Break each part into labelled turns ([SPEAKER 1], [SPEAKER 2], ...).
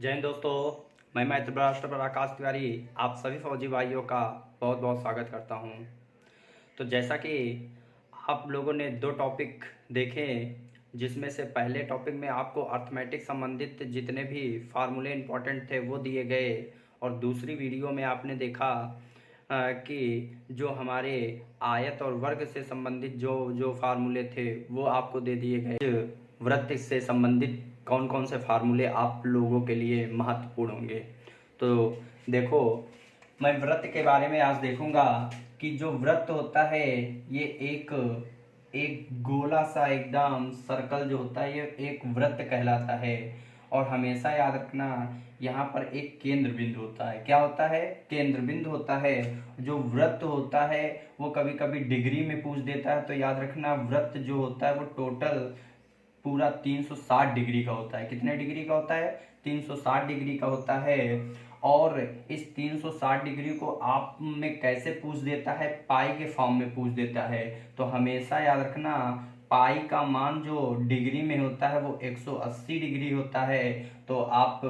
[SPEAKER 1] जय हिंद दोस्तों। मैं मैत्र राष्ट्रपति आकाश तिवारी आप सभी फौजी भाइयों का बहुत बहुत स्वागत करता हूं। तो जैसा कि आप लोगों ने दो टॉपिक देखे, जिसमें से पहले टॉपिक में आपको अर्थमेटिक संबंधित जितने भी फार्मूले इंपॉर्टेंट थे वो दिए गए, और दूसरी वीडियो में आपने देखा कि जो हमारे आयत और वर्ग से संबंधित जो जो फार्मूले थे वो आपको दे दिए गए। वृत्त से संबंधित कौन कौन से फार्मूले आप लोगों के लिए महत्वपूर्ण होंगे। तो देखो, मैं वृत्त के बारे में आज देखूंगा कि जो वृत्त होता है ये एक एक गोला सा एकदम सर्कल जो होता है ये एक वृत्त कहलाता है। और हमेशा याद रखना, यहाँ पर एक केंद्र बिंदु होता है। क्या होता है? केंद्र बिंदु होता है। जो वृत्त होता है वो कभी कभी डिग्री में पूछ देता है, तो याद रखना वृत्त जो होता है वो टोटल पूरा 360 डिग्री का होता है। कितने डिग्री का होता है? 360 डिग्री का होता है। और इस 360 डिग्री को आप में कैसे पूछ देता है? पाई के फॉर्म में पूछ देता है। तो हमेशा याद रखना, पाई का मान जो डिग्री में होता है वो 180 डिग्री होता है। तो आप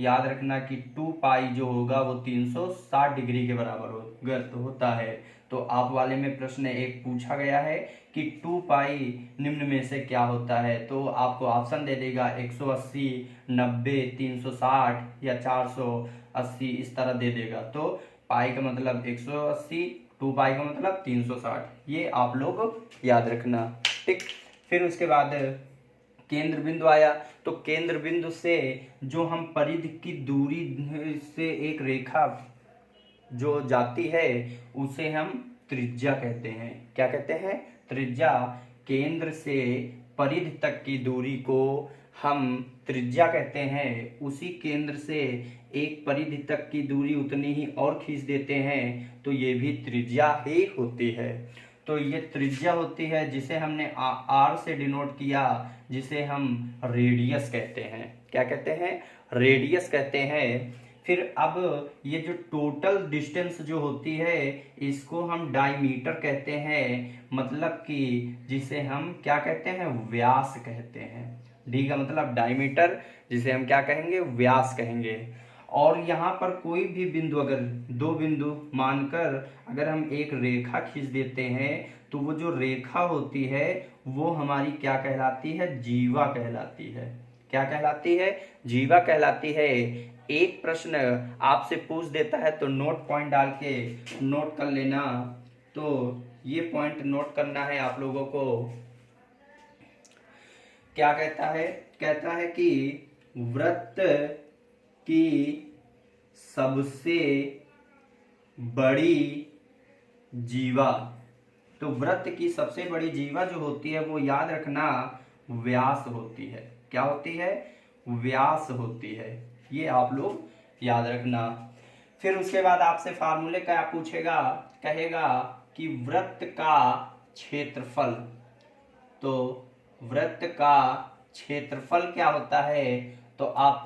[SPEAKER 1] याद रखना कि 2 पाई जो होगा वो 360 डिग्री के बराबर होता है। तो आप वाले में प्रश्न एक पूछा गया है कि 2 पाई निम्न में से क्या होता है, तो आपको ऑप्शन दे देगा 180, 90, 360 या 480, इस तरह दे देगा। तो पाई का मतलब 180, 2 पाई का मतलब 360, ये आप लोग याद रखना। ठीक, फिर उसके बाद केंद्र बिंदु आया। तो केंद्र बिंदु से जो हम परिधि की दूरी से एक रेखा जो जाती है उसे हम त्रिज्या कहते हैं। क्या कहते हैं? त्रिज्या। केंद्र से परिधि तक की दूरी को हम त्रिज्या कहते हैं। उसी केंद्र से एक परिधि तक की दूरी उतनी ही और खींच देते हैं तो ये भी त्रिज्या ही होती है। तो ये त्रिज्या होती है जिसे हमने आर से डिनोट किया, जिसे हम रेडियस कहते हैं। क्या कहते हैं? रेडियस कहते हैं। फिर अब ये जो टोटल डिस्टेंस जो होती है इसको हम डायमीटर कहते हैं, मतलब कि जिसे हम क्या कहते हैं? व्यास कहते हैं। डी का मतलब डायमीटर, जिसे हम क्या कहेंगे? व्यास कहेंगे। और यहाँ पर कोई भी बिंदु, अगर दो बिंदु मानकर अगर हम एक रेखा खींच देते हैं तो वो जो रेखा होती है वो हमारी क्या कहलाती है? जीवा कहलाती है। क्या कहलाती है? जीवा कहलाती है। एक प्रश्न आपसे पूछ देता है तो नोट पॉइंट डाल के नोट कर लेना। तो ये पॉइंट नोट करना है आप लोगों को। क्या कहता है? कहता है कि वृत्त की सबसे बड़ी जीवा, तो वृत्त की सबसे बड़ी जीवा जो होती है वो याद रखना व्यास होती है। क्या होती है? व्यास होती है। ये आप लोग याद रखना। फिर उसके बाद आपसे फार्मूले का पूछेगा, कहेगा कि वृत्त का क्षेत्रफल। तो वृत्त का क्षेत्रफल क्या होता है? तो आप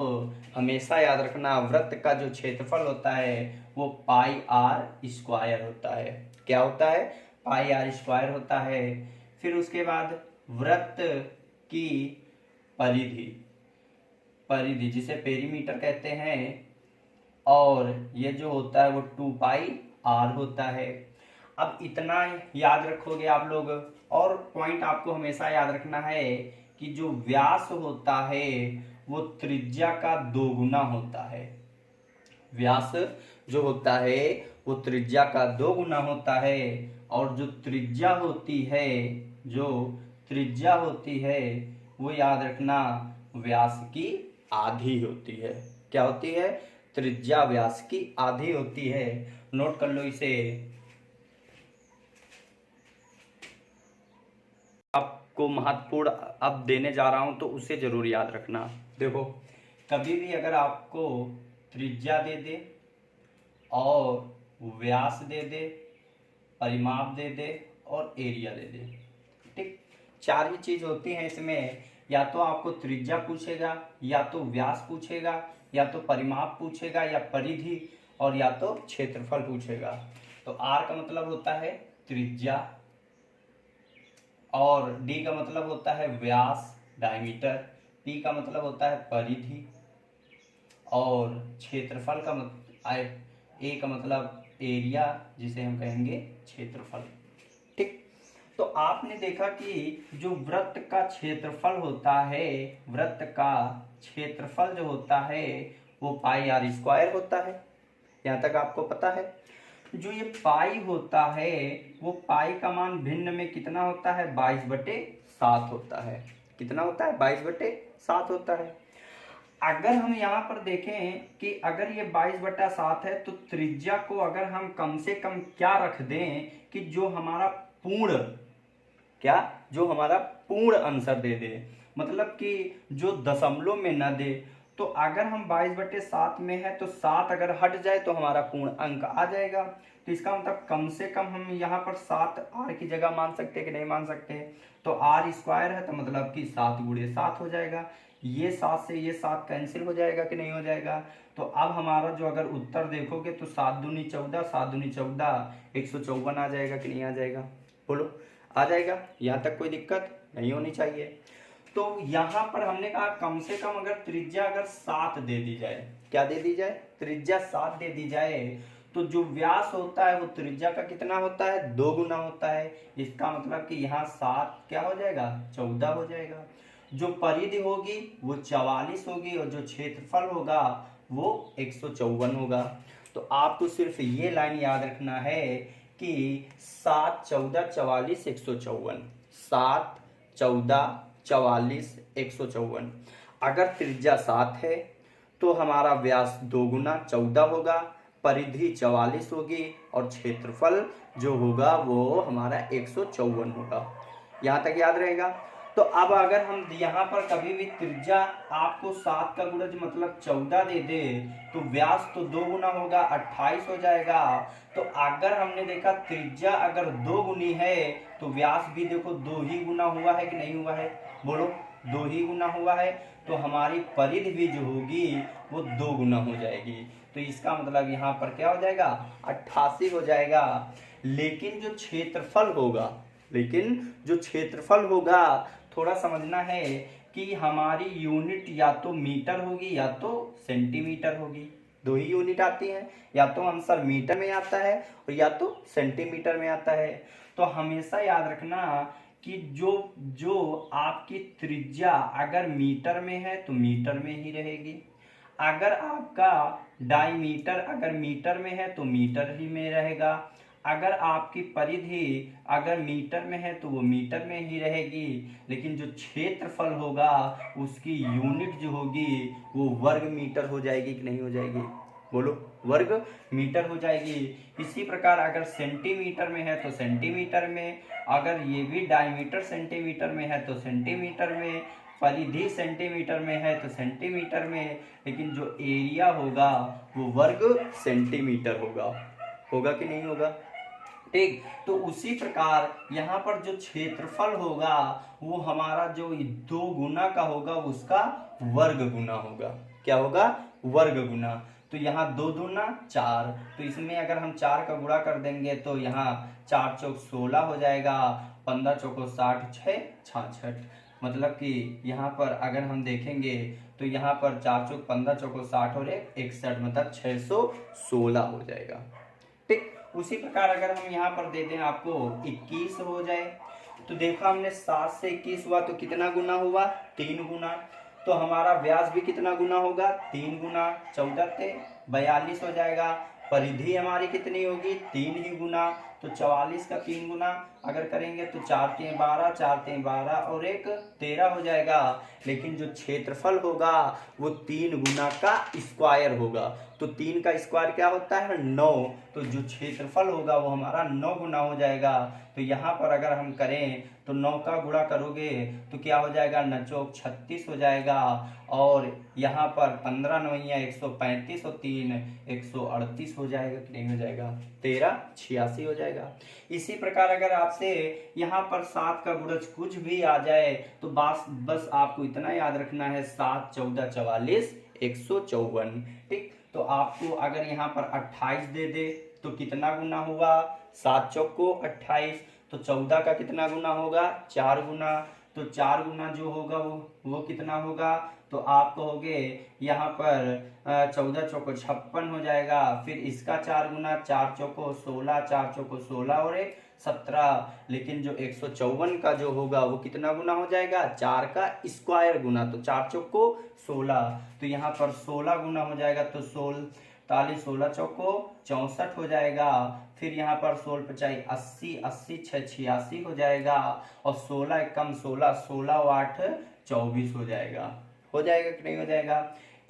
[SPEAKER 1] हमेशा याद रखना वृत्त का जो क्षेत्रफल होता है वो पाई आर स्क्वायर होता है। क्या होता है? पाई आर स्क्वायर होता है। फिर उसके बाद वृत्त की परिधि, परिधि जिसे पेरीमीटर कहते हैं, और ये जो होता है वो 2 पाई आर होता है। अब इतना याद रखोगे आप लोग। और पॉइंट आपको हमेशा याद रखना है कि जो व्यास होता है वो त्रिज्या का दोगुना होता है। व्यास जो होता है वो त्रिज्या का दोगुना होता है। और जो त्रिज्या होती है, जो त्रिज्या होती है वो याद रखना व्यास की आधी होती है। क्या होती है? त्रिज्या व्यास की आधी होती है। नोट कर लो इसे। आपको महत्वपूर्ण अब देने जा रहा हूं तो उसे जरूर याद रखना। देखो, कभी भी अगर आपको त्रिज्या दे दे और व्यास दे दे, परिमाप दे दे और एरिया दे दे, ठीक, चार ही चीज होती हैं इसमें। या तो आपको त्रिज्या पूछेगा, या तो व्यास पूछेगा, या तो परिमाप पूछेगा या परिधि, और या तो क्षेत्रफल पूछेगा। तो आर का मतलब होता है त्रिज्या, और डी का मतलब होता है व्यास डायमीटर, पी का मतलब होता है परिधि, और क्षेत्रफल का ए का मतलब एरिया, जिसे हम कहेंगे क्षेत्रफल। ठीक, तो आपने देखा कि जो वृत्त का क्षेत्रफल होता है, वृत्त का क्षेत्रफल जो होता है वो पाई आर स्क्वायर होता है। यहाँ तक आपको पता है। जो ये पाई होता है वो पाई का मान भिन्न में कितना होता है, 22/7 होता है। कितना होता है, 22/7 होता है। अगर हम यहाँ पर देखें कि अगर ये 22/7 है तो त्रिज्या को अगर हम कम से कम क्या रख दें कि जो हमारा पूर्ण, क्या, जो हमारा पूर्ण आंसर दे दे, मतलब कि जो दशमलव में न दे। तो अगर हम 22/7 में है तो 7 अगर हट जाए तो हमारा पूर्ण अंक आ जाएगा। तो इसका मतलब कम से कम हम यहाँ पर 7 आर की जगह मान सकते हैं कि नहीं मान सकते। तो आर स्क्वायर है तो मतलब कि 7 × 7 हो जाएगा। ये 7 से ये 7 कैंसिल हो जाएगा कि नहीं हो जाएगा। तो अब हमारा जो अगर उत्तर देखोगे तो 7 दूनी 14, 7 दूनी 14, 154 आ जाएगा कि नहीं आ जाएगा, बोलो आ जाएगा। यहाँ तक कोई दिक्कत नहीं होनी चाहिए। तो यहाँ पर हमने कहा कम से कम अगर त्रिज्या अगर 7 दे दी जाए, क्या दे दी जाए, त्रिज्या 7 दे दी जाए, तो जो व्यास होता है वो त्रिज्या का कितना होता है, 2 गुना होता है। इसका मतलब कि यहाँ 7 क्या हो जाएगा, 14 हो जाएगा। जो परिधि होगी वो 44 होगी और जो क्षेत्रफल होगा वो 154 होगा। तो आपको सिर्फ ये लाइन याद रखना है कि 7, 14, 44, 154, 7, 14, 44, 154। अगर त्रिज्या 7 है तो हमारा व्यास 2 गुना 14 होगा, परिधि 44 होगी और क्षेत्रफल जो होगा वो हमारा 154 होगा। यहाँ तक याद रहेगा। तो अब अगर हम यहाँ पर कभी भी त्रिज्या आपको 7 का गुणज मतलब 14 दे दे तो व्यास तो 2 गुना होगा, 28 हो जाएगा। तो अगर हमने देखा त्रिज्या अगर 2 गुनी है तो व्यास भी देखो 2 ही गुना हुआ है कि नहीं हुआ है, बोलो 2 ही गुना हुआ है। तो हमारी परिधि भी जो होगी वो 2 गुना हो जाएगी। तो इसका मतलब यहाँ पर क्या हो जाएगा, 88 हो जाएगा। लेकिन जो क्षेत्रफल होगा, लेकिन जो क्षेत्रफल होगा थोड़ा समझना है कि हमारी यूनिट या तो मीटर होगी या तो सेंटीमीटर होगी। 2 ही यूनिट आती हैं, या तो आंसर मीटर में आता है और या तो सेंटीमीटर में आता है। तो हमेशा याद रखना कि जो आपकी त्रिज्या अगर मीटर में है तो मीटर में ही रहेगी। अगर आपका डायमीटर अगर मीटर में है तो मीटर ही में रहेगा। अगर आपकी परिधि अगर मीटर में है तो वो मीटर में ही रहेगी। लेकिन जो क्षेत्रफल होगा उसकी यूनिट जो होगी वो वर्ग मीटर हो जाएगी कि नहीं हो जाएगी, बोलो वर्ग मीटर हो जाएगी। इसी प्रकार अगर सेंटीमीटर में है तो सेंटीमीटर में, अगर ये भी डायमीटर सेंटीमीटर में है तो सेंटीमीटर में, परिधि सेंटीमीटर में है तो सेंटीमीटर में, लेकिन जो एरिया होगा वो वर्ग सेंटीमीटर होगा। होगा कि नहीं होगा, ठीक। तो उसी प्रकार यहाँ पर जो क्षेत्रफल होगा वो हमारा जो 2 गुना का होगा उसका वर्ग गुना होगा। क्या होगा, वर्ग गुना। तो यहाँ 2 दूना 4, तो इसमें अगर हम 4 का गुणा कर देंगे तो यहाँ 4 चौक 16 हो जाएगा, 15 चौको 60, 6 66। मतलब कि यहाँ पर अगर हम देखेंगे तो यहाँ पर 4 चौक 15 चौको 60 और 1 61, मतलब 616 हो जाएगा, ठीक। उसी प्रकार अगर हम यहाँ पर दे दें आपको 21 हो जाए, तो देखा हमने 7 से 21 हुआ तो कितना गुना हुआ, 3 गुना। तो हमारा व्यास भी कितना गुना होगा, 3 गुना, 14 से 42 हो जाएगा। परिधि हमारी कितनी होगी, 3 ही गुना। तो 44 का 3 गुना अगर करेंगे तो 4 3 12, 4 3 12 और 1 13 हो जाएगा। लेकिन जो क्षेत्रफल होगा वो 3 गुना का स्क्वायर होगा। तो 3 का स्क्वायर क्या होता है, 9। तो जो क्षेत्रफल होगा वो हमारा 9 गुना हो जाएगा। तो यहाँ पर अगर हम करें तो 9 का गुणा करोगे तो क्या हो जाएगा, 9 चौक 36 हो जाएगा। और यहाँ पर 15 9 135 और 3 138 हो जाएगा कि नहीं हो जाएगा, 13 86 हो जाएगा। इसी प्रकार अगर आपसे यहाँ पर 7 का गुणज कुछ भी आ जाए तो बस आपको इतना याद रखना है, 7 14 44 154, ठीक। तो आपको अगर यहाँ पर 28 दे दे तो कितना गुना हुआ, 7 चौक को 28। तो 14 का कितना गुना होगा, 4 गुना। तो 4 गुना जो होगा वो कितना होगा, तो आप कहोगे यहाँ पर 14 चौको 56 हो जाएगा। फिर इसका 4 गुना, 4 चौको 16, 4 चौको 16 और 1 17। लेकिन जो 154 का जो होगा वो कितना गुना हो जाएगा, 4 का स्क्वायर गुना। तो 4 चौको 16, तो यहाँ पर 16 गुना हो जाएगा। तो 16 चौको 64 हो जाएगा। फिर यहाँ पर 16 पचाई 80, 80 6 86 हो जाएगा। और 16 एक कम 16, 16 और 8 24 हो जाएगा। हो जाएगा कि नहीं हो जाएगा।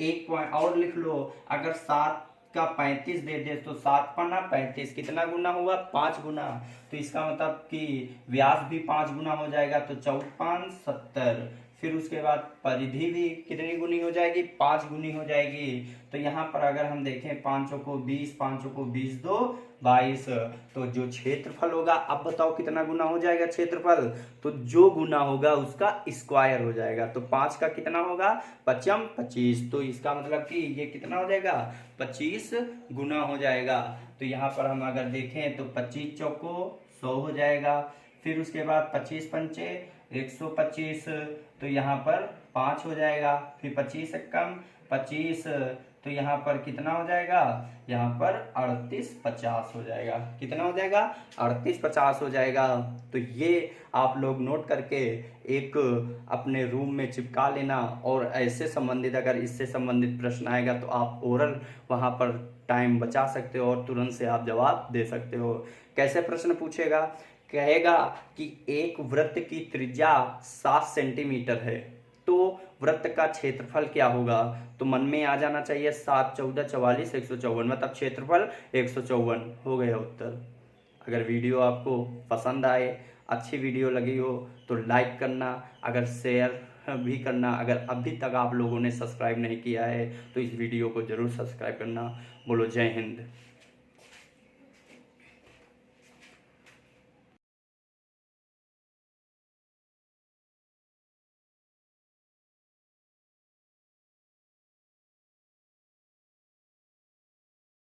[SPEAKER 1] एक पॉइंट और लिख लो, अगर 7 का 35 दे दे तो 7 पन्ना 35 कितना गुना हुआ, 5 गुना। तो इसका मतलब कि व्यास भी 5 गुना हो जाएगा। तो 4 5 70। फिर उसके बाद परिधि भी कितनी गुनी हो जाएगी, 5 गुनी हो जाएगी। तो यहाँ पर अगर हम देखें 5 को 20, 5 को 20 2 22। तो जो क्षेत्रफल होगा, अब बताओ कितना गुना हो जाएगा क्षेत्रफल, तो जो गुना होगा उसका स्क्वायर हो जाएगा। तो 5 का कितना होगा, 5 25। तो इसका मतलब कि ये कितना हो जाएगा, 25 गुना हो जाएगा। तो यहाँ पर हम अगर देखें तो 25 चौको 100 हो जाएगा। फिर उसके बाद 25 पंचे 125। तो यहाँ पर 5 हो जाएगा। फिर 25 कम 25, तो यहाँ पर कितना हो जाएगा, यहाँ पर 38 50 हो जाएगा। कितना हो जाएगा, 38 50 हो जाएगा। तो ये आप लोग नोट करके एक अपने रूम में चिपका लेना। और ऐसे संबंधित अगर इससे संबंधित प्रश्न आएगा तो आप ओरल वहाँ पर टाइम बचा सकते हो और तुरंत से आप जवाब दे सकते हो। कैसे प्रश्न पूछेगा, कहेगा कि एक वृत्त की त्रिज्या 7 सेंटीमीटर है, तो वृत्त का क्षेत्रफल क्या होगा। तो मन में आ जाना चाहिए 7 14 44 154, मतलब क्षेत्रफल 154 हो गया उत्तर। अगर वीडियो आपको पसंद आए, अच्छी वीडियो लगी हो तो लाइक करना, अगर शेयर भी करना। अगर अभी तक आप लोगों ने सब्सक्राइब नहीं किया है तो इस वीडियो को जरूर सब्सक्राइब करना। बोलो जय हिंद।